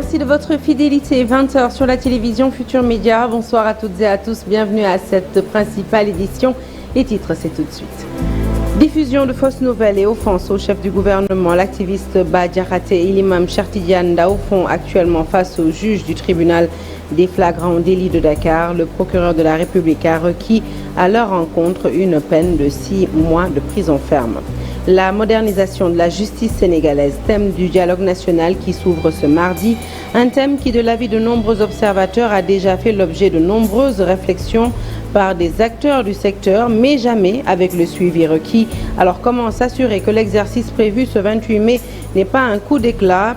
Merci de votre fidélité. 20h sur la télévision Futur Média. Bonsoir à toutes et à tous. Bienvenue à cette principale édition. Les titres, c'est tout de suite. Diffusion de fausses nouvelles et offenses au chef du gouvernement. L'activiste Bah Diakhaté et l'imam Cheikh Tidiane Ndao font actuellement face au juge du tribunal des flagrants délits de Dakar. Le procureur de la République a requis à leur encontre une peine de 6 mois de prison ferme. La modernisation de la justice sénégalaise, thème du dialogue national qui s'ouvre ce mardi, un thème qui, de l'avis de nombreux observateurs, a déjà fait l'objet de nombreuses réflexions par des acteurs du secteur, mais jamais avec le suivi requis. Alors comment s'assurer que l'exercice prévu ce 28 mai n'est pas un coup d'éclat?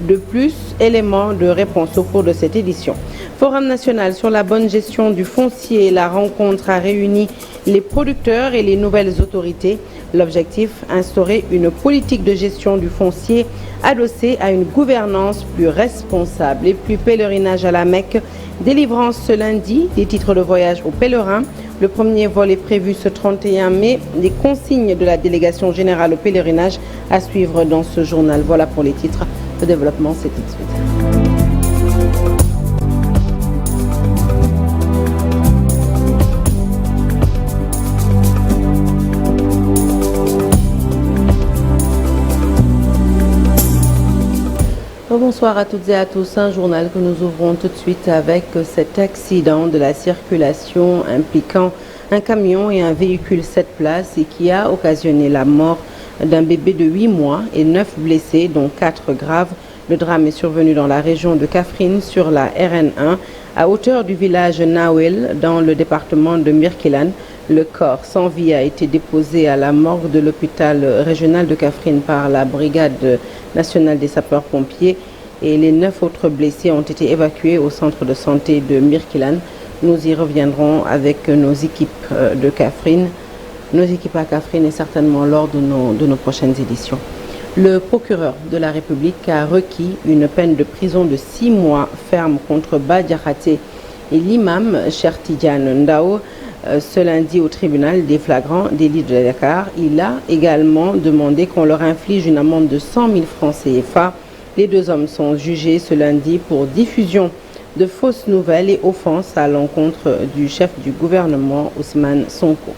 De plus, éléments de réponse au cours de cette édition. Forum national sur la bonne gestion du foncier, la rencontre a réuni les producteurs et les nouvelles autorités. L'objectif, instaurer une politique de gestion du foncier adossée à une gouvernance plus responsable. Et puis pèlerinage à la Mecque, délivrance ce lundi des titres de voyage aux pèlerins. Le premier vol est prévu ce 31 mai. Les consignes de la délégation générale au pèlerinage à suivre dans ce journal. Voilà pour les titres. Le développement, c'est tout de suite. Bonsoir à toutes et à tous. Un journal que nous ouvrons tout de suite avec cet accident de la circulation impliquant un camion et un véhicule 7 places et qui a occasionné la mort d'un bébé de 8 mois et 9 blessés, dont 4 graves. Le drame est survenu dans la région de Kaffrine sur la RN1 à hauteur du village Nawel dans le département de Mirkilan. Le corps sans vie a été déposé à la morgue de l'hôpital régional de Kaffrine par la brigade nationale des sapeurs-pompiers et les 9 autres blessés ont été évacués au centre de santé de Mirkilan. Nous y reviendrons avec nos équipes de Kaffrine, nos équipes à Kaffrine et certainement lors de nos prochaines éditions. Le procureur de la République a requis une peine de prison de 6 mois ferme contre Bah Diakhaté et l'imam Cheikh Tidiane Ndao ce lundi au tribunal des flagrants délits de Dakar. Il a également demandé qu'on leur inflige une amende de 100 000 francs CFA. Les deux hommes sont jugés ce lundi pour diffusion de fausses nouvelles et offenses à l'encontre du chef du gouvernement, Ousmane Sonko.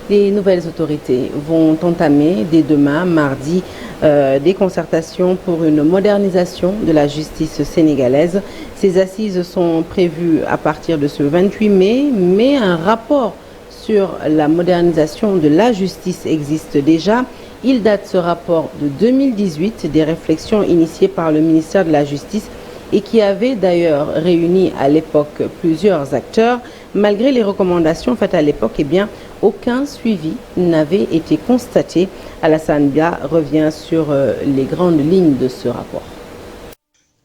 Les nouvelles autorités vont entamer dès demain, mardi, des concertations pour une modernisation de la justice sénégalaise. Ces assises sont prévues à partir de ce 28 mai, mais un rapport sur la modernisation de la justice existe déjà. Il date ce rapport de 2018, des réflexions initiées par le ministère de la Justice et qui avait d'ailleurs réuni à l'époque plusieurs acteurs. Malgré les recommandations faites à l'époque, aucun suivi n'avait été constaté. Alassane Bia revient sur les grandes lignes de ce rapport.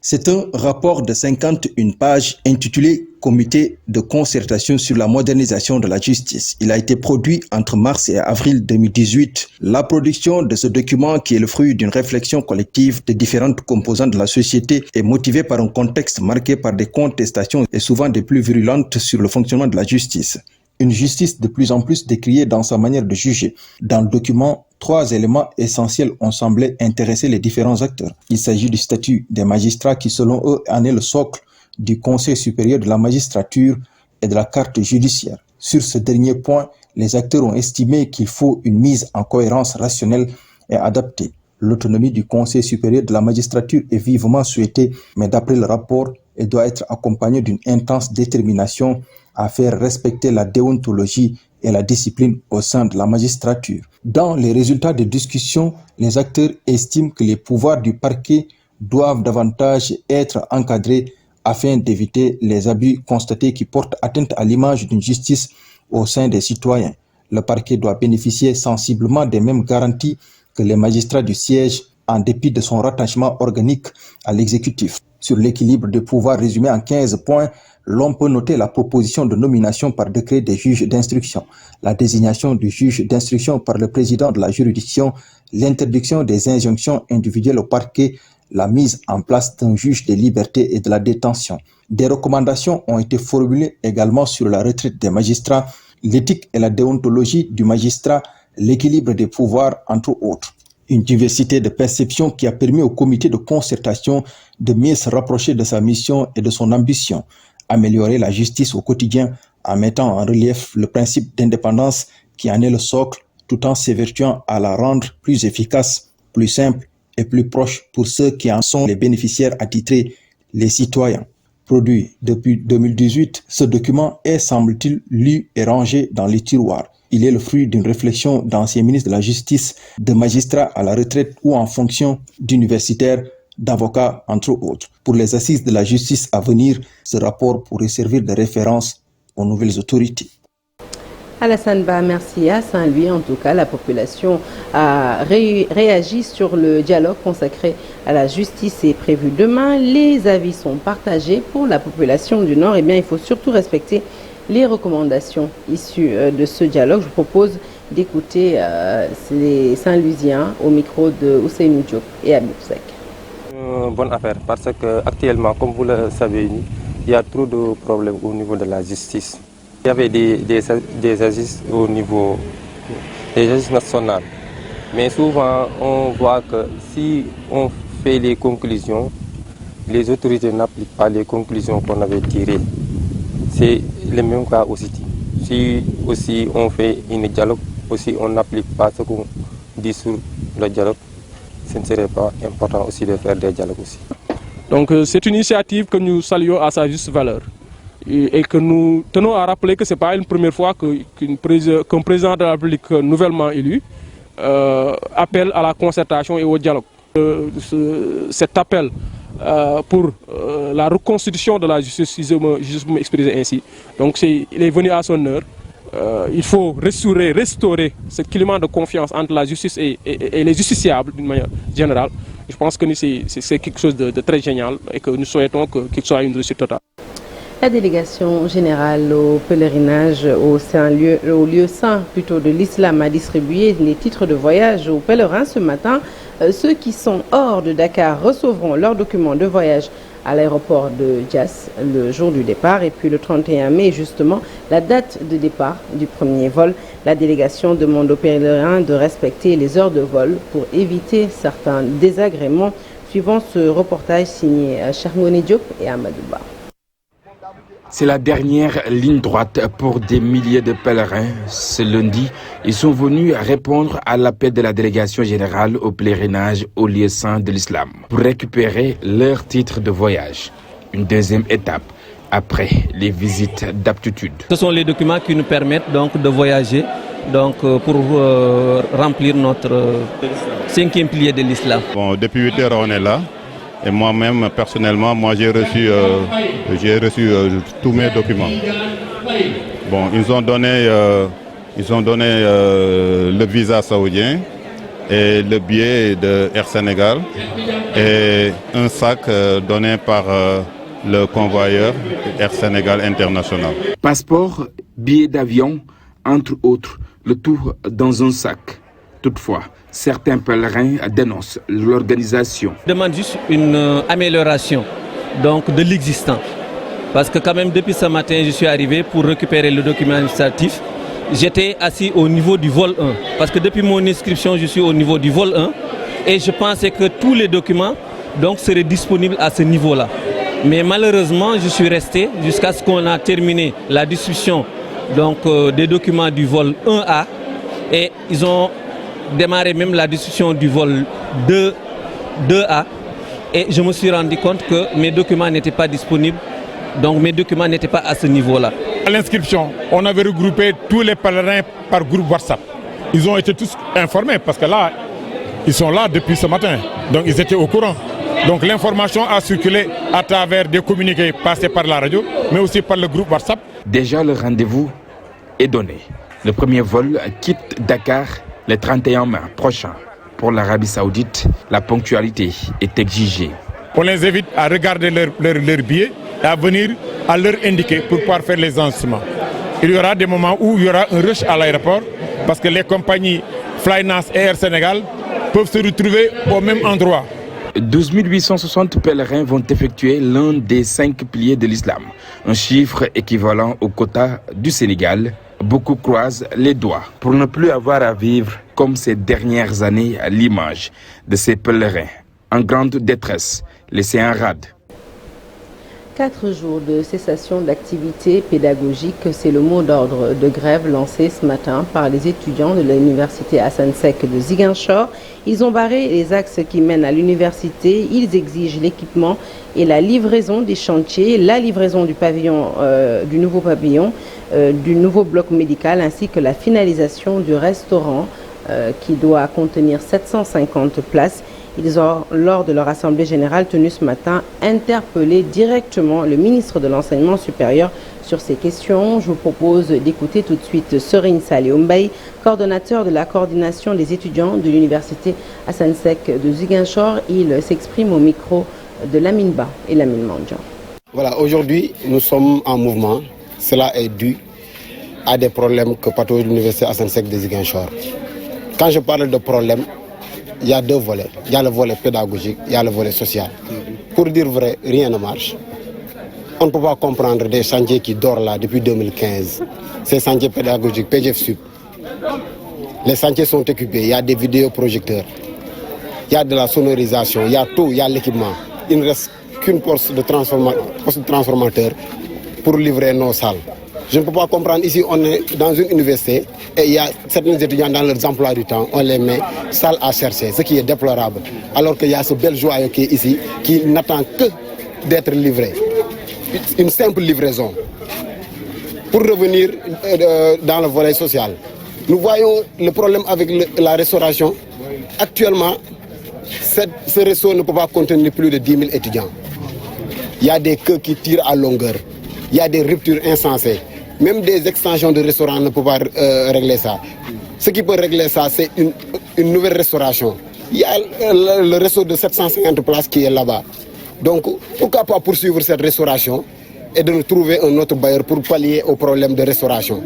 C'est un rapport de 51 pages intitulé « Comité de concertation sur la modernisation de la justice ». Il a été produit entre mars et avril 2018. La production de ce document, qui est le fruit d'une réflexion collective de différentes composantes de la société, est motivée par un contexte marqué par des contestations et souvent des plus virulentes sur le fonctionnement de la justice. Une justice de plus en plus décriée dans sa manière de juger. Dans le document, 3 éléments essentiels ont semblé intéresser les différents acteurs. Il s'agit du statut des magistrats qui, selon eux, en est le socle du Conseil supérieur de la magistrature et de la carte judiciaire. Sur ce dernier point, les acteurs ont estimé qu'il faut une mise en cohérence rationnelle et adaptée. L'autonomie du Conseil supérieur de la magistrature est vivement souhaitée, mais d'après le rapport, elle doit être accompagnée d'une intense détermination à faire respecter la déontologie et la discipline au sein de la magistrature. Dans les résultats des discussions, les acteurs estiment que les pouvoirs du parquet doivent davantage être encadrés afin d'éviter les abus constatés qui portent atteinte à l'image d'une justice au sein des citoyens. Le parquet doit bénéficier sensiblement des mêmes garanties que les magistrats du siège en dépit de son rattachement organique à l'exécutif. Sur l'équilibre des pouvoirs résumé en 15 points, l'on peut noter la proposition de nomination par décret des juges d'instruction, la désignation du juge d'instruction par le président de la juridiction, l'interdiction des injonctions individuelles au parquet, la mise en place d'un juge des libertés et de la détention. Des recommandations ont été formulées également sur la retraite des magistrats, l'éthique et la déontologie du magistrat, l'équilibre des pouvoirs, entre autres. Une diversité de perceptions qui a permis au comité de concertation de mieux se rapprocher de sa mission et de son ambition, améliorer la justice au quotidien en mettant en relief le principe d'indépendance qui en est le socle, tout en s'évertuant à la rendre plus efficace, plus simple et plus proche pour ceux qui en sont les bénéficiaires attitrés, les citoyens. Produit depuis 2018, ce document est, semble-t-il, lu et rangé dans les tiroirs. Il est le fruit d'une réflexion d'anciens ministres de la Justice, de magistrats à la retraite ou en fonction d'universitaires, d'avocats, entre autres. Pour les assises de la justice à venir, ce rapport pourrait servir de référence aux nouvelles autorités. Alassane Ba, merci à Saint-Louis. En tout cas, la population a réagi sur le dialogue consacré à la justice et prévu demain. Les avis sont partagés. Pour la population du Nord, eh bien, il faut surtout respecter les recommandations issues de ce dialogue. Je vous propose d'écouter les Saint-Louisiens au micro de Ousseynou Diop et Abib Sek. Bonne affaire parce qu'actuellement, comme vous le savez, il y a trop de problèmes au niveau de la justice. Il y avait des assises au niveau des assises nationales. Mais souvent, on voit que si on fait les conclusions, les autorités n'appliquent pas les conclusions qu'on avait tirées. C'est le même cas aussi. Si aussi on fait un dialogue, aussi on n'applique pas ce qu'on dit sur le dialogue, ce ne serait pas important aussi de faire des dialogues aussi. Donc c'est une initiative que nous saluons à sa juste valeur et que nous tenons à rappeler que ce n'est pas une première fois qu'un président de la République nouvellement élu appelle à la concertation et au dialogue. Cet appel pour la reconstitution de la justice, si je me m'exprimer ainsi, donc il est venu à son heure. Il faut restaurer ce climat de confiance entre la justice et les justiciables d'une manière générale. Je pense que c'est quelque chose de très génial et que nous souhaitons qu'il soit une réussite totale. La délégation générale au pèlerinage au lieu saint de l'islam a distribué les titres de voyage aux pèlerins ce matin. Ceux qui sont hors de Dakar recevront leurs documents de voyage à l'aéroport de Diass le jour du départ. Et puis le 31 mai, justement, la date de départ du premier vol. La délégation demande aux pèlerins de respecter les heures de vol pour éviter certains désagréments. Suivant ce reportage signé Charmoni Diop et Amadou Ba. C'est la dernière ligne droite pour des milliers de pèlerins. Ce lundi, ils sont venus répondre à l'appel de la délégation générale au pèlerinage au lieu saint de l'islam pour récupérer leur titre de voyage. Une deuxième étape après les visites d'aptitude. Ce sont les documents qui nous permettent donc de voyager pour remplir notre cinquième pilier de l'islam. Bon, depuis 8 heures, on est là. Et moi-même, personnellement, j'ai reçu tous mes documents. Bon, ils ont donné le visa saoudien et le billet de Air Sénégal et un sac donné par le convoyeur Air Sénégal International. Passeport, billet d'avion, entre autres, le tout dans un sac. Toutefois, certains pèlerins dénoncent l'organisation. Je demande juste une amélioration de l'existant. Parce que quand même depuis ce matin, je suis arrivé pour récupérer le document administratif. J'étais assis au niveau du vol 1. Parce que depuis mon inscription, je suis au niveau du vol 1. Et je pensais que tous les documents seraient disponibles à ce niveau-là. Mais malheureusement, je suis resté jusqu'à ce qu'on a terminé la distribution des documents du vol 1A. Et ils ont démarré même la discussion du vol 2A et je me suis rendu compte que mes documents n'étaient pas disponibles, donc mes documents n'étaient pas à ce niveau-là. À l'inscription, on avait regroupé tous les pèlerins par groupe WhatsApp. Ils ont été tous informés parce que là, ils sont là depuis ce matin, donc ils étaient au courant. Donc l'information a circulé à travers des communiqués passés par la radio, mais aussi par le groupe WhatsApp. Déjà, le rendez-vous est donné. Le premier vol quitte Dakar le 31 mai prochain. Pour l'Arabie Saoudite, la ponctualité est exigée. On les invite à regarder leur billet et à venir à leur indiquer pour pouvoir faire les enregistrements. Il y aura des moments où il y aura un rush à l'aéroport parce que les compagnies Flynas et Air Sénégal peuvent se retrouver au même endroit. 12 860 pèlerins vont effectuer l'un des 5 piliers de l'islam, un chiffre équivalent au quota du Sénégal Beaucoup croisent les doigts pour ne plus avoir à vivre comme ces dernières années à l'image de ces pèlerins en grande détresse, laissés en rade. 4 jours de cessation d'activité pédagogique, c'est le mot d'ordre de grève lancé ce matin par les étudiants de l'université Assane Seck de Ziguinchor. Ils ont barré les axes qui mènent à l'université. Ils exigent l'équipement et la livraison des chantiers, la livraison du pavillon, du nouveau pavillon, du nouveau bloc médical, ainsi que la finalisation du restaurant qui doit contenir 750 places. Ils ont, lors de leur assemblée générale tenue ce matin, interpellé directement le ministre de l'Enseignement supérieur sur ces questions. Je vous propose d'écouter tout de suite Serine Saleh Oumbay, coordonnateur de la coordination des étudiants de l'université Assane Seck de Ziguinchor. Il s'exprime au micro de Lamine Ba et Lamine Mandian. Voilà, aujourd'hui, nous sommes en mouvement. Cela est dû à des problèmes que patrouille l'université Assane Seck de Ziguinchor. Quand je parle de problèmes, il y a 2 volets. Il y a le volet pédagogique, il y a le volet social. Pour dire vrai, rien ne marche. On ne peut pas comprendre des chantiers qui dorment là depuis 2015. Ces chantiers pédagogiques, PGF Sup. Les chantiers sont équipés, il y a des vidéoprojecteurs. Il y a de la sonorisation, il y a tout, il y a l'équipement. Il ne reste qu'une poste de transformateur pour livrer nos salles. Je ne peux pas comprendre, ici on est dans une université et il y a certains étudiants dans leurs emplois du temps, on les met salles à chercher, ce qui est déplorable. Alors qu'il y a ce bel joyau qui est ici, qui n'attend que d'être livré. Une simple livraison. Pour revenir dans le volet social, nous voyons le problème avec la restauration. Actuellement, ce réseau ne peut pas contenir plus de 10 000 étudiants. Il y a des queues qui tirent à longueur. Il y a des ruptures insensées. Même des extensions de restaurants ne peuvent pas régler ça. Ce qui peut régler ça, c'est une nouvelle restauration. Il y a le réseau de 750 places qui est là-bas. Donc, pourquoi pas poursuivre cette restauration et de nous trouver un autre bailleur pour pallier au problème de restauration.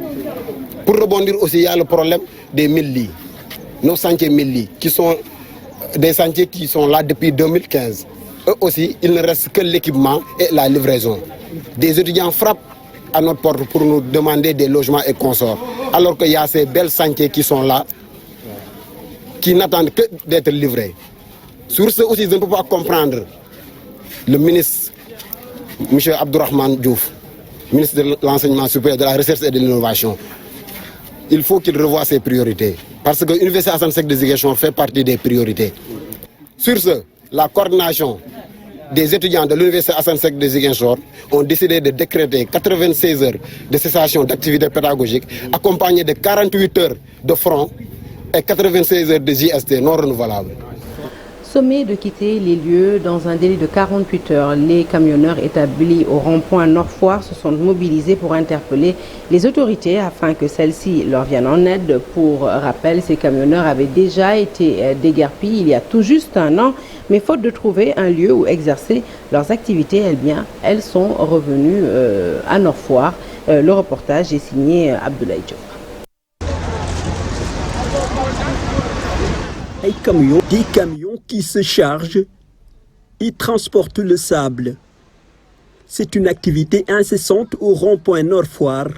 Pour rebondir aussi, il y a le problème des 1000 lits. Nos chantiers 1000 lits, qui sont des chantiers qui sont là depuis 2015. Eux aussi, il ne reste que l'équipement et la livraison. Des étudiants frappent à notre porte pour nous demander des logements et consorts. Alors qu'il y a ces belles chantiers qui sont là, qui n'attendent que d'être livrés. Sur ce aussi, je ne peux pas comprendre le ministre, M. Abdourahmane Diouf, ministre de l'Enseignement supérieur, de la Recherche et de l'Innovation. Il faut qu'il revoie ses priorités. Parce que l'Université Assane Seck de Ziguinchor fait partie des priorités. Sur ce, la coordination des étudiants de l'Université Assane Seck de Ziguinchor ont décidé de décréter 96 heures de cessation d'activité pédagogique, accompagnées de 48 heures de front et 96 heures de JST non renouvelables. Sommés de quitter les lieux dans un délai de 48 heures, les camionneurs établis au rond-point Nord-Foire se sont mobilisés pour interpeller les autorités afin que celles-ci leur viennent en aide. Pour rappel, ces camionneurs avaient déjà été déguerpis il y a tout juste un an, mais faute de trouver un lieu où exercer leurs activités, elles sont revenues à Nord-Foire. Le reportage est signé Abdoulaye Diop. Des camions qui se chargent et transportent le sable. C'est une activité incessante au rond-point Nord-Foire.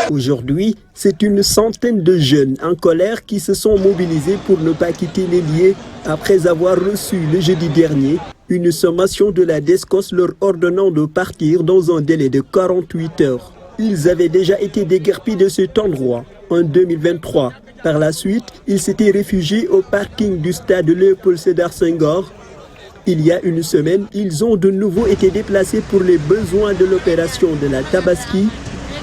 Aujourd'hui, c'est une centaine de jeunes en colère qui se sont mobilisés pour ne pas quitter les lieux après avoir reçu le jeudi dernier une sommation de la DSCOS leur ordonnant de partir dans un délai de 48 heures. Ils avaient déjà été déguerpis de cet endroit en 2023. Par la suite, ils s'étaient réfugiés au parking du stade Léopold Sédar Senghor. Il y a une semaine, ils ont de nouveau été déplacés pour les besoins de l'opération de la Tabaski.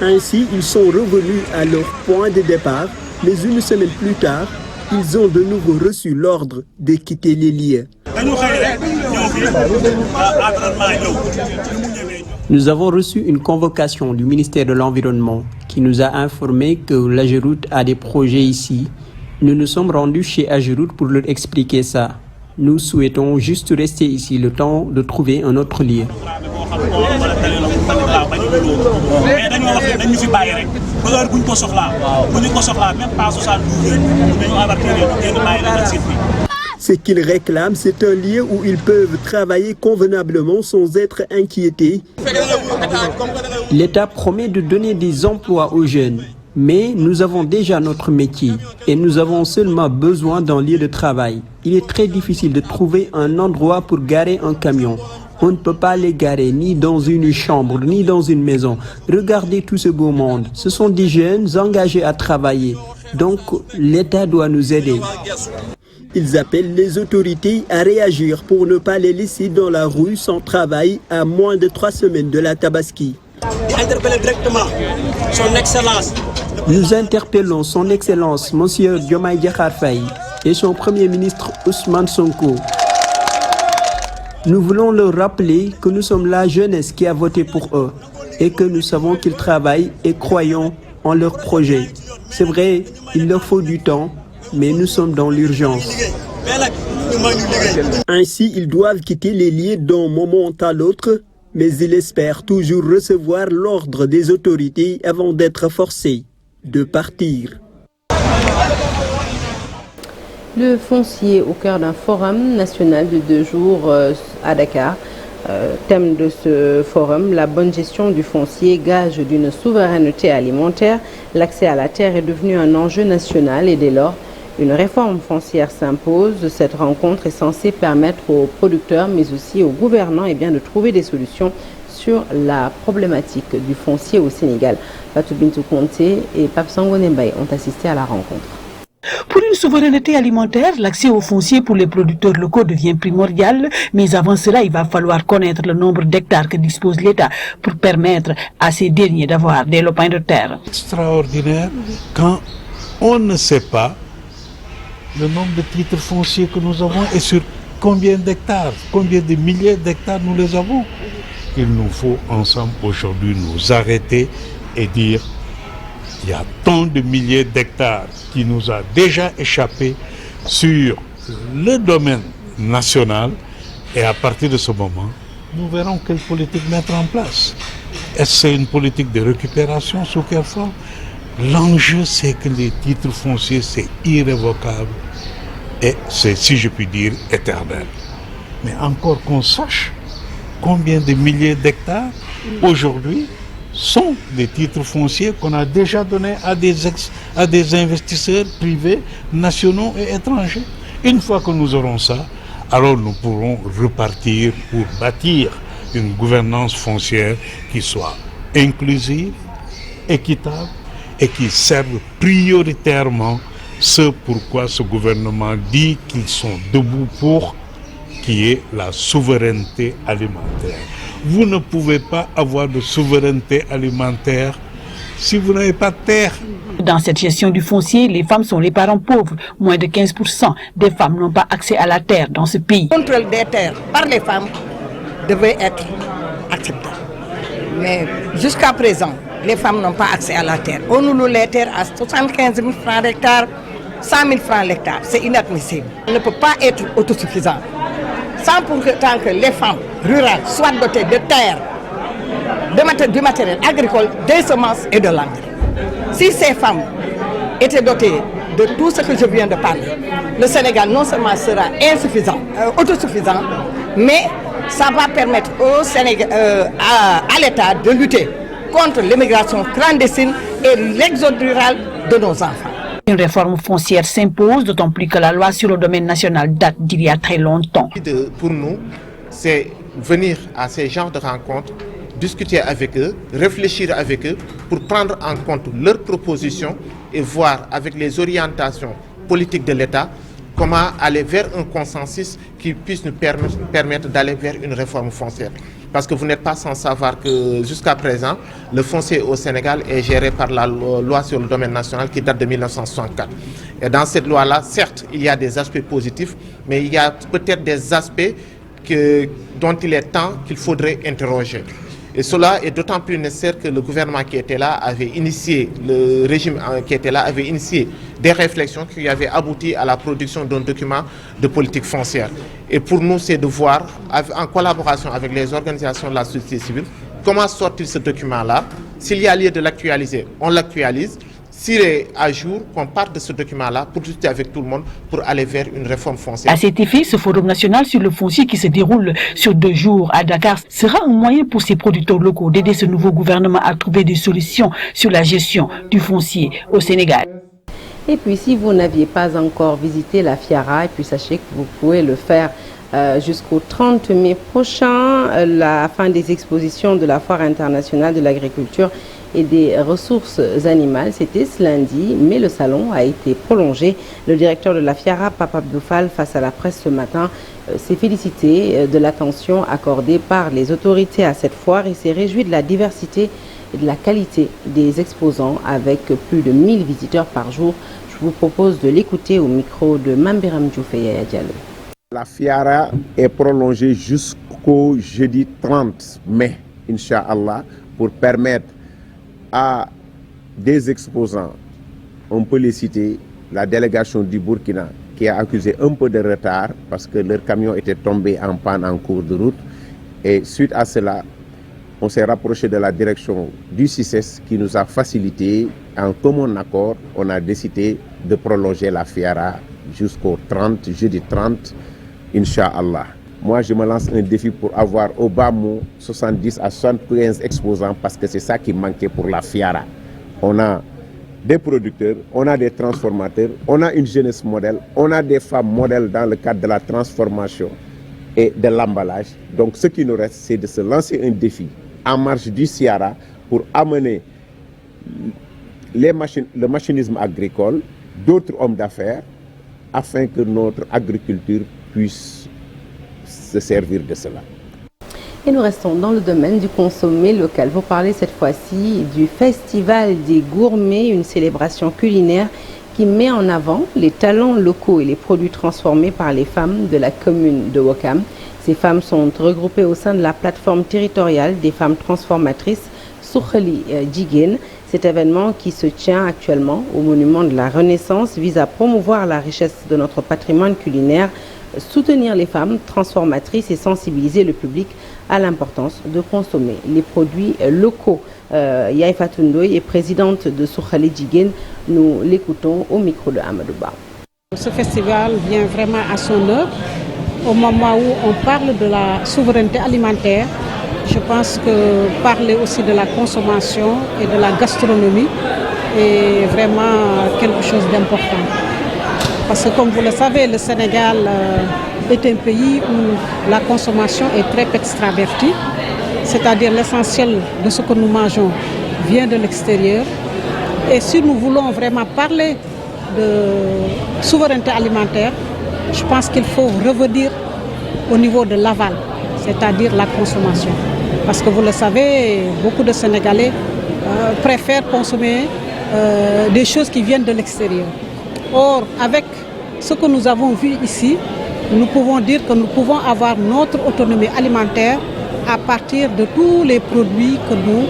Ainsi, ils sont revenus à leur point de départ, mais une semaine plus tard, ils ont de nouveau reçu l'ordre de quitter les lieux. Nous avons reçu une convocation du ministère de l'Environnement qui nous a informé que l'Ageroute a des projets ici. Nous nous sommes rendus chez Ageroute pour leur expliquer ça. Nous souhaitons juste rester ici le temps de trouver un autre lieu. Ce qu'ils réclament, c'est un lieu où ils peuvent travailler convenablement sans être inquiétés. L'État promet de donner des emplois aux jeunes, mais nous avons déjà notre métier et nous avons seulement besoin d'un lieu de travail. Il est très difficile de trouver un endroit pour garer un camion. On ne peut pas les garer ni dans une chambre, ni dans une maison. Regardez tout ce beau monde. Ce sont des jeunes engagés à travailler. Donc, l'État doit nous aider. Ils appellent les autorités à réagir pour ne pas les laisser dans la rue sans travail à moins de 3 semaines de la Tabaski. Interpeller directement son Excellence. Nous interpellons son Excellence, Monsieur Diomaye Diakhar Faye, et son Premier ministre Ousmane Sonko. Nous voulons leur rappeler que nous sommes la jeunesse qui a voté pour eux et que nous savons qu'ils travaillent et croyons en leur projet. C'est vrai, il leur faut du temps, mais nous sommes dans l'urgence. Ainsi, ils doivent quitter les lieux d'un moment à l'autre, mais ils espèrent toujours recevoir l'ordre des autorités avant d'être forcés de partir. Le foncier au cœur d'un forum national de 2 jours à Dakar. Thème de ce forum, la bonne gestion du foncier, gage d'une souveraineté alimentaire. L'accès à la terre est devenu un enjeu national et dès lors, une réforme foncière s'impose. Cette rencontre est censée permettre aux producteurs mais aussi aux gouvernants de trouver des solutions sur la problématique du foncier au Sénégal. Fatou Bintou Konté et Pape Sangone Mbaye ont assisté à la rencontre. Pour une souveraineté alimentaire, l'accès au foncier pour les producteurs locaux devient primordial, mais avant cela, il va falloir connaître le nombre d'hectares que dispose l'État pour permettre à ces derniers d'avoir des lopins de terre. Extraordinaire quand on ne sait pas le nombre de titres fonciers que nous avons et sur combien d'hectares, combien de milliers d'hectares nous les avons. Il nous faut ensemble aujourd'hui nous arrêter et dire il y a tant de milliers d'hectares qui nous a déjà échappé sur le domaine national et à partir de ce moment, nous verrons quelle politique mettre en place. Est-ce que c'est une politique de récupération sous quelle forme? L'enjeu, c'est que les titres fonciers, c'est irrévocable et c'est, si je puis dire, éternel. Mais encore qu'on sache combien de milliers d'hectares aujourd'hui sont des titres fonciers qu'on a déjà donnés à des investisseurs privés, nationaux et étrangers. Une fois que nous aurons ça, alors nous pourrons repartir pour bâtir une gouvernance foncière qui soit inclusive, équitable et qui serve prioritairement ce pourquoi ce gouvernement dit qu'ils sont debout pour, qui est la souveraineté alimentaire. Vous ne pouvez pas avoir de souveraineté alimentaire si vous n'avez pas de terre. Dans cette gestion du foncier, les femmes sont les parents pauvres. Moins de 15% des femmes n'ont pas accès à la terre dans ce pays. Le contrôle des terres par les femmes devait être accepté. Mais jusqu'à présent, les femmes n'ont pas accès à la terre. On nous loue les terres à 75 000 francs l'hectare, 100 000 francs l'hectare. C'est inadmissible. On ne peut pas être autosuffisant sans pour autant que les femmes rurales soient dotées de terre, du matériel agricole, des semences et de l'engrais. Si ces femmes étaient dotées de tout ce que je viens de parler, le Sénégal non seulement sera autosuffisant, mais ça va permettre au Sénégal, à l'État de lutter contre l'immigration clandestine et l'exode rural de nos enfants. Une réforme foncière s'impose, d'autant plus que la loi sur le domaine national date d'il y a très longtemps. Pour nous, c'est venir à ces genres de rencontres, discuter avec eux, réfléchir avec eux pour prendre en compte leurs propositions et voir avec les orientations politiques de l'État comment aller vers un consensus qui puisse nous permettre d'aller vers une réforme foncière. Parce que vous n'êtes pas sans savoir que jusqu'à présent, le foncier au Sénégal est géré par la loi sur le domaine national qui date de 1964. Et dans cette loi-là, certes, il y a des aspects positifs, mais il y a peut-être des aspects dont il est temps qu'il faudrait interroger. Et cela est d'autant plus nécessaire que le gouvernement qui était là avait initié, le régime qui était là avait initié des réflexions qui avaient abouti à la production d'un document de politique foncière. Et pour nous, c'est de voir, en collaboration avec les organisations de la société civile, comment sortir ce document-là. S'il y a lieu de l'actualiser, on l'actualise. s'il est à jour, qu'on parte de ce document-là pour discuter avec tout le monde pour aller vers une réforme foncière. À cet effet, ce forum national sur le foncier qui se déroule sur 2 jours à Dakar sera un moyen pour ces producteurs locaux d'aider ce nouveau gouvernement à trouver des solutions sur la gestion du foncier au Sénégal. Et puis si vous n'aviez pas encore visité la FIARA, et puis sachez que vous pouvez le faire jusqu'au 30 mai prochain, la fin des expositions de la Foire internationale de l'agriculture et des ressources animales. C'était ce lundi, mais le salon a été prolongé. Le directeur de la FIARA, Papa Abdou Fall, face à la presse ce matin, s'est félicité de l'attention accordée par les autorités à cette foire et s'est réjoui de la diversité et de la qualité des exposants avec plus de 1000 visiteurs par jour. Je vous propose de l'écouter au micro de Mambiram Diouf et Yaya Diallo. La FIARA est prolongée jusqu'au jeudi 30 mai, Inch'Allah, pour permettre à des exposants, on peut les citer, la délégation du Burkina qui a accusé un peu de retard parce que leur camion était tombé en panne en cours de route. Et suite à cela, on s'est rapproché de la direction du CICES qui nous a facilité, en commun accord, on a décidé de prolonger la FIARA jusqu'au 30, jeudi 30, Inch'Allah. Moi, je me lance un défi pour avoir au bas mot 70 à 75 exposants parce que c'est ça qui manquait pour la FIARA. On a des producteurs, on a des transformateurs, on a une jeunesse modèle, on a des femmes modèles dans le cadre de la transformation et de l'emballage. Donc, ce qui nous reste, c'est de se lancer un défi en marge du SIARA pour amener le machinisme agricole, d'autres hommes d'affaires, afin que notre agriculture puisse se servir de cela. Et nous restons dans le domaine du consommé local. Vous parlez cette fois-ci du Festival des Gourmets, une célébration culinaire qui met en avant les talents locaux et les produits transformés par les femmes de la commune de Ouakam. Ces femmes sont regroupées au sein de la plateforme territoriale des femmes transformatrices Soukhali Djiguen. Cet événement qui se tient actuellement au monument de la Renaissance vise à promouvoir la richesse de notre patrimoine culinaire, soutenir les femmes transformatrices et sensibiliser le public à l'importance de consommer les produits locaux. Yaye Fatou Ndoye est présidente de Soukhali Djiguen. Nous l'écoutons au micro de Amadou Ba. Ce festival vient vraiment à son heure au moment où on parle de la souveraineté alimentaire. Je pense que parler aussi de la consommation et de la gastronomie est vraiment quelque chose d'important. Parce que comme vous le savez, le Sénégal est un pays où la consommation est très extravertie, c'est-à-dire l'essentiel de ce que nous mangeons vient de l'extérieur. Et si nous voulons vraiment parler de souveraineté alimentaire, je pense qu'il faut revenir au niveau de l'aval, c'est-à-dire la consommation. Parce que vous le savez, beaucoup de Sénégalais préfèrent consommer des choses qui viennent de l'extérieur. Or, avec ce que nous avons vu ici, nous pouvons dire que nous pouvons avoir notre autonomie alimentaire à partir de tous les produits que nous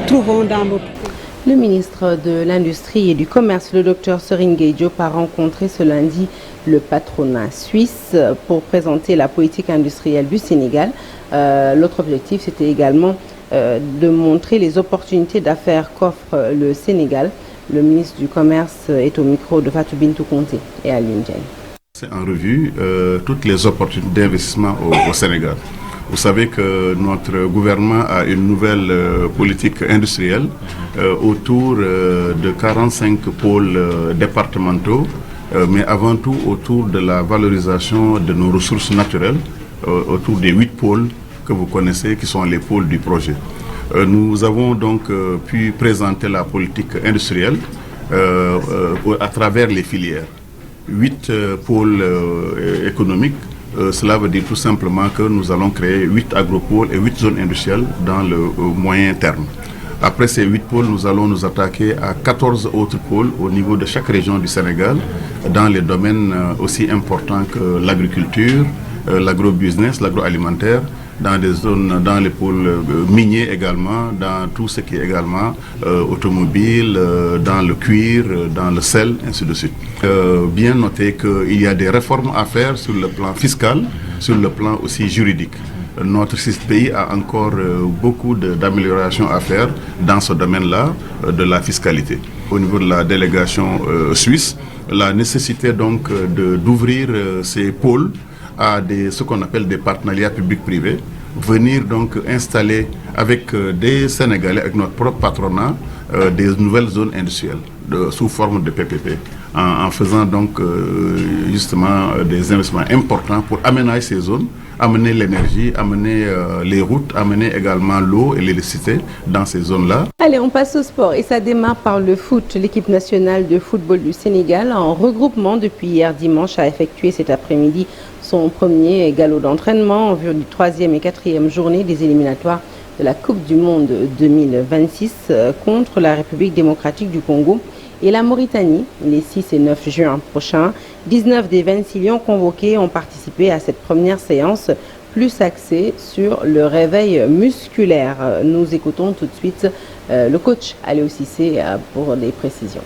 trouvons dans notre pays. Le ministre de l'Industrie et du Commerce, le docteur Serigne Gueye Diop, a rencontré ce lundi le patronat suisse pour présenter la politique industrielle du Sénégal. L'autre objectif, c'était également de montrer les opportunités d'affaires qu'offre le Sénégal. Le ministre du Commerce est au micro de Fatou Bintou Conté et Alioune Diagne. C'est en revue toutes les opportunités d'investissement au Sénégal. Vous savez que notre gouvernement a une nouvelle politique industrielle autour de 45 pôles départementaux, mais avant tout autour de la valorisation de nos ressources naturelles, autour des 8 pôles que vous connaissez, qui sont les pôles du projet. Nous avons donc pu présenter la politique industrielle à travers les filières. 8 pôles économiques. Cela veut dire tout simplement que nous allons créer 8 agropôles et 8 zones industrielles dans le moyen terme. Après ces 8 pôles, nous allons nous attaquer à 14 autres pôles au niveau de chaque région du Sénégal, dans les domaines aussi importants que l'agriculture, l'agrobusiness, l'agroalimentaire, dans des zones, dans les pôles miniers également, dans tout ce qui est également automobile, dans le cuir, dans le sel, ainsi de suite. Bien noter qu'il y a des réformes à faire sur le plan fiscal, sur le plan aussi juridique. notre pays a encore beaucoup d'améliorations à faire dans ce domaine-là de la fiscalité. Au niveau de la délégation suisse, la nécessité donc d'ouvrir ces pôles à ce qu'on appelle des partenariats publics-privés, venir donc installer avec des Sénégalais, avec notre propre patronat, des nouvelles zones industrielles sous forme de PPP, en faisant donc justement des investissements importants pour aménager ces zones, amener l'énergie, amener les routes, amener également l'eau et l'électricité dans ces zones-là. Allez, on passe au sport et ça démarre par le foot. L'équipe nationale de football du Sénégal, en regroupement depuis hier dimanche, a effectué cet après-midi son premier galop d'entraînement en vue du 3e et 4e journée des éliminatoires de la Coupe du Monde 2026 contre la République démocratique du Congo et la Mauritanie les 6 et 9 juin prochains. 19 des 26 lions convoqués ont participé à cette première séance, plus axée sur le réveil musculaire. Nous écoutons tout de suite le coach Aliou Cissé pour des précisions.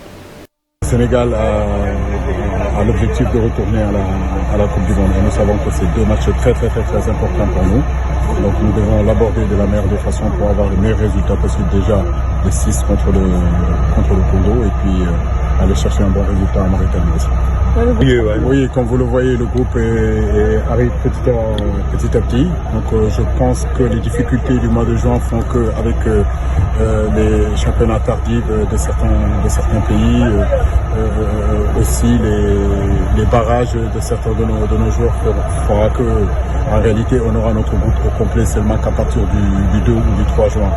Le Sénégal a l'objectif de retourner à la Coupe du Monde. Et nous savons que c'est deux matchs très importants pour nous. Donc nous devons l'aborder de la meilleure des façons pour avoir le meilleur résultat possible déjà les 6 contre le Congo et puis aller chercher un bon résultat en Mauritanie aussi. Oui, comme vous le voyez, le groupe arrive petit à petit. Donc je pense que les difficultés du mois de juin font qu'avec les championnats tardifs de certains pays, aussi les barrages de certains de nos joueurs fera que en réalité on aura notre groupe au complet seulement qu'à partir du 2 ou du 3 juin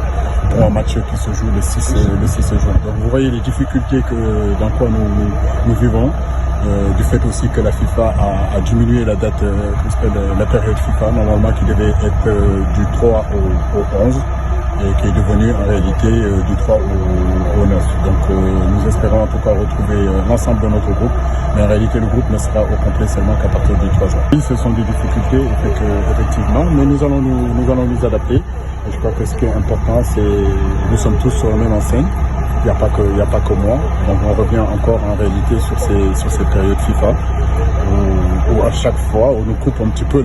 pour un match qui se joue le 6 juin. Donc vous voyez les difficultés dans quoi nous vivons. Du fait aussi que la FIFA a diminué la date, la période FIFA, normalement qui devait être du 3 au 11 et qui est devenue en réalité du 3 au 9. Donc nous espérons en tout cas retrouver l'ensemble de notre groupe, mais en réalité le groupe ne sera au complet seulement qu'à partir du 3 juin. Oui, ce sont des difficultés effectivement, mais nous allons nous adapter. Et je crois que ce qui est important, c'est nous sommes tous sur la même enseigne. Il n'y a pas que moi. Donc on revient encore en réalité sur ces périodes FIFA où à chaque fois on nous coupe un petit peu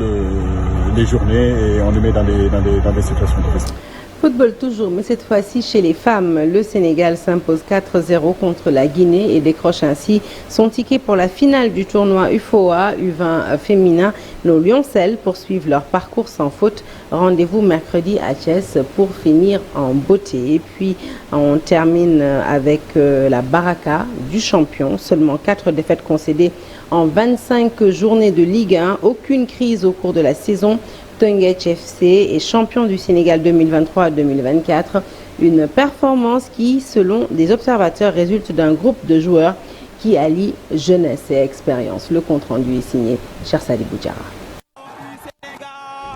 les journées et on les met dans des situations difficiles. Football toujours, mais cette fois-ci chez les femmes. Le Sénégal s'impose 4-0 contre la Guinée et décroche ainsi son ticket pour la finale du tournoi UFOA U20 féminin. Nos Lioncelles poursuivent leur parcours sans faute. Rendez-vous mercredi à Thiès pour finir en beauté. Et puis on termine avec la Baraka du champion. Seulement 4 défaites concédées en 25 journées de Ligue 1. Aucune crise au cours de la saison. Teungueth FC est champion du Sénégal 2023-2024. Une performance qui, selon des observateurs, résulte d'un groupe de joueurs qui allie jeunesse et expérience. Le compte-rendu est signé Chersali Boudjara.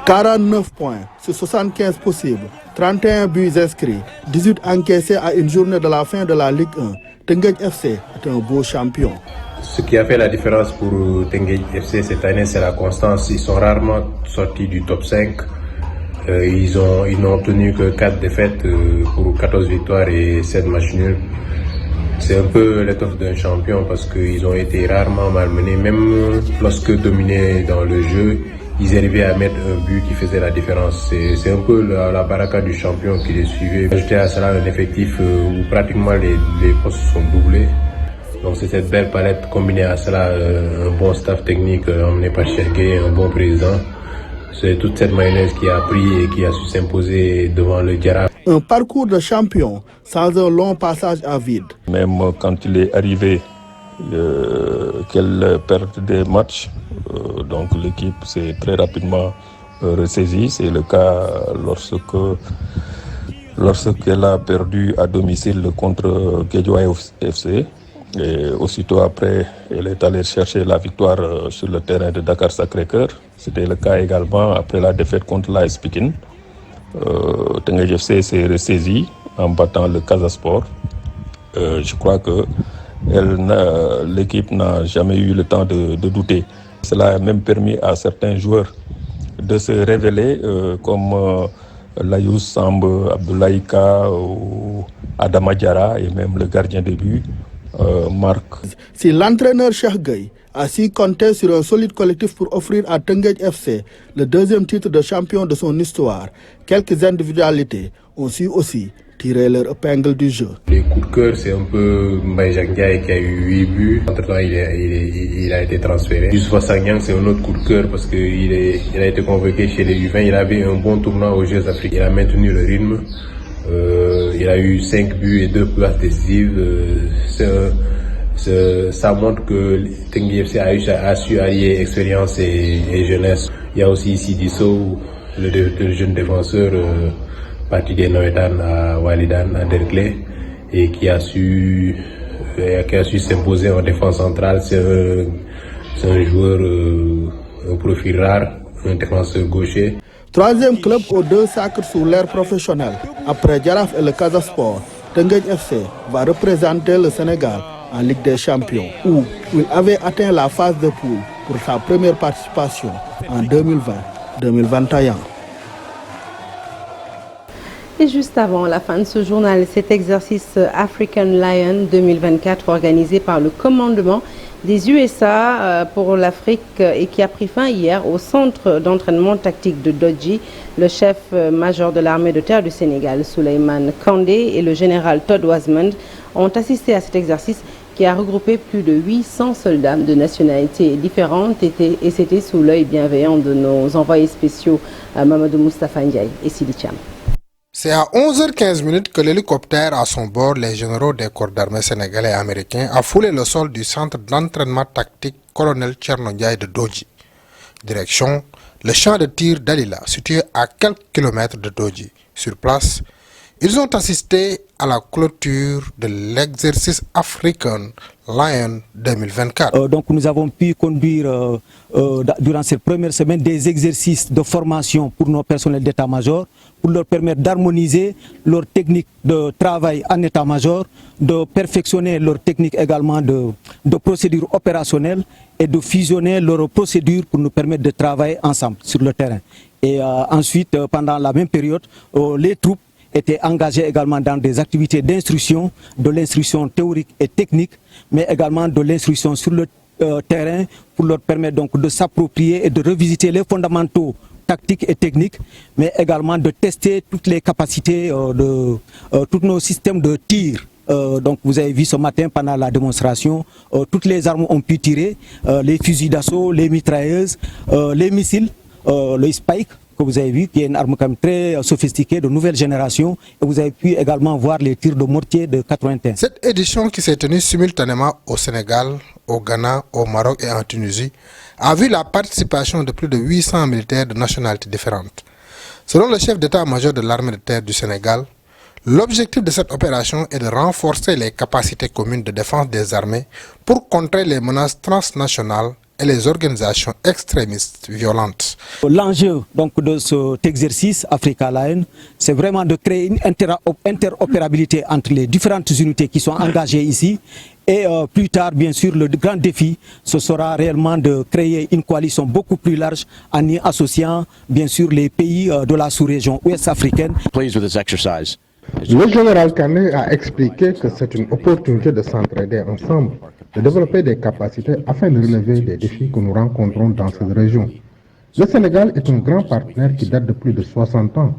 49 points sur 75 possibles, 31 buts inscrits, 18 encaissés à une journée de la fin de la Ligue 1. Teungueth FC est un beau champion. Ce qui a fait la différence pour Teungueth FC cette année, c'est la constance. Ils sont rarement sortis du top 5. Ils n'ont obtenu que 4 défaites pour 14 victoires et 7 matchs nuls. C'est un peu l'étoffe d'un champion parce qu'ils ont été rarement malmenés. Même lorsque dominés dans le jeu, ils arrivaient à mettre un but qui faisait la différence. C'est un peu la baraka du champion qui les suivait. Ajouter à cela un effectif où pratiquement les postes sont doublés. Donc c'est cette belle palette combinée à cela, un bon staff technique emmené par Chergué, un bon président. C'est toute cette mayonnaise qui a pris et qui a su s'imposer devant le Diarra. Un parcours de champion sans un long passage à vide. Même quand il est arrivé qu'elle perd des matchs, donc l'équipe s'est très rapidement ressaisie. C'est le cas lorsqu'elle a perdu à domicile contre Guédiawaye FC. Et aussitôt après, elle est allée chercher la victoire sur le terrain de Dakar Sacré-Cœur. C'était le cas également après la défaite contre l'AS Pikine. Teungueth FC s'est ressaisi en battant le Casa Sport. Je crois que l'équipe n'a jamais eu le temps de douter. Cela a même permis à certains joueurs de se révéler comme Layous Samb, Abdoulaye Ka, ou Adama Diarra et même le gardien de but. Marc. Si l'entraîneur Cheikh Gueye Ainsi, compter sur un solide collectif pour offrir à Teungueth FC le deuxième titre de champion de son histoire. Quelques individualités ont su aussi tirer leur épingle du jeu. Les coups de cœur, c'est un peu Mbaye Jacques Ndiaye qui a eu 8 buts. Entre-temps, il a été transféré. Youssoupha Sangyang, c'est un autre coup de cœur parce qu'il a été convoqué chez les U20. Il avait un bon tournoi aux Jeux africains. Il a maintenu le rythme. Il a eu 5 buts et 2 passes décisives. Ça montre que Teungueth FC a su allier expérience et jeunesse. Il y a aussi ici Disso, le jeune défenseur parti des Noédan à Walidan, à Derklé, et qui a su s'imposer en défense centrale. C'est un joueur, un profil rare, un défenseur gaucher. Troisième club aux 2 sacres sous l'ère professionnelle. Après Jaraaf et le Casa Sport, Teungueth FC va représenter le Sénégal en Ligue des Champions, où il avait atteint la phase de poule pour sa première participation en 2020-2021. Et juste avant la fin de ce journal, cet exercice African Lion 2024 organisé par le commandement des USA pour l'Afrique et qui a pris fin hier au centre d'entraînement tactique de Dodji. Le chef-major de l'armée de terre du Sénégal, Souleymane Kandé, et le général Todd Wasmond ont assisté à cet exercice qui a regroupé plus de 800 soldats de nationalités différentes et c'était sous l'œil bienveillant de nos envoyés spéciaux Mamadou Moustapha Ndiaye et Sidi Thiam. C'est à 11h15 que l'hélicoptère à son bord, les généraux des corps d'armée sénégalais et américains, a foulé le sol du centre d'entraînement tactique Colonel Thierno Ndiaye de Dodji. Direction, le champ de tir d'Alila, situé à quelques kilomètres de Dodji. Sur place, ils ont assisté à la clôture de l'exercice African Lion 2024. Donc nous avons pu conduire durant cette première semaine des exercices de formation pour nos personnels d'état-major, pour leur permettre d'harmoniser leur technique de travail en état-major, de perfectionner leur technique également de procédures opérationnelles et de fusionner leurs procédures pour nous permettre de travailler ensemble sur le terrain. Et ensuite, pendant la même période, les troupes étaient engagés également dans des activités d'instruction, de l'instruction théorique et technique, mais également de l'instruction sur le terrain pour leur permettre donc de s'approprier et de revisiter les fondamentaux tactiques et techniques, mais également de tester toutes les capacités de tous nos systèmes de tir. Donc vous avez vu ce matin pendant la démonstration, toutes les armes ont pu tirer, les fusils d'assaut, les mitrailleuses, les missiles, le Spike, que vous avez vu, qui est une arme quand même très sophistiquée, de nouvelle génération. Et vous avez pu également voir les tirs de mortier de 81. Cette édition qui s'est tenue simultanément au Sénégal, au Ghana, au Maroc et en Tunisie, a vu la participation de plus de 800 militaires de nationalités différentes. Selon le chef d'état-major de l'armée de terre du Sénégal, l'objectif de cette opération est de renforcer les capacités communes de défense des armées pour contrer les menaces transnationales et les organisations extrémistes violentes. L'enjeu donc de cet exercice Africa Lion, c'est vraiment de créer une interopérabilité entre les différentes unités qui sont engagées ici. Et plus tard, bien sûr, le grand défi, ce sera réellement de créer une coalition beaucoup plus large en y associant, bien sûr, les pays de la sous-région ouest-africaine. Le général Kandé a expliqué que c'est une opportunité de s'entraider ensemble, de développer des capacités afin de relever des défis que nous rencontrons dans cette région. Le Sénégal est un grand partenaire qui date de plus de 60 ans.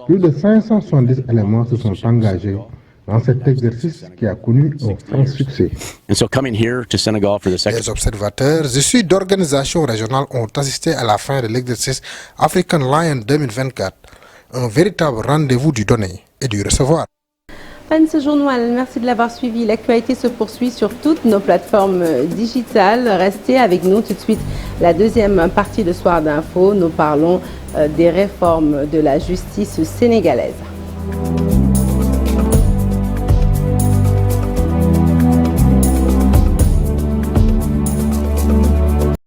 Plus de 570 éléments se sont engagés dans cet exercice qui a connu un franc succès. Les observateurs issus d'organisations régionales ont assisté à la fin de l'exercice African Lion 2024, un véritable rendez-vous du donner et du recevoir. Fin de ce journal, merci de l'avoir suivi. L'actualité se poursuit sur toutes nos plateformes digitales. Restez avec nous tout de suite. La deuxième partie de Soir d'Info, nous parlons des réformes de la justice sénégalaise.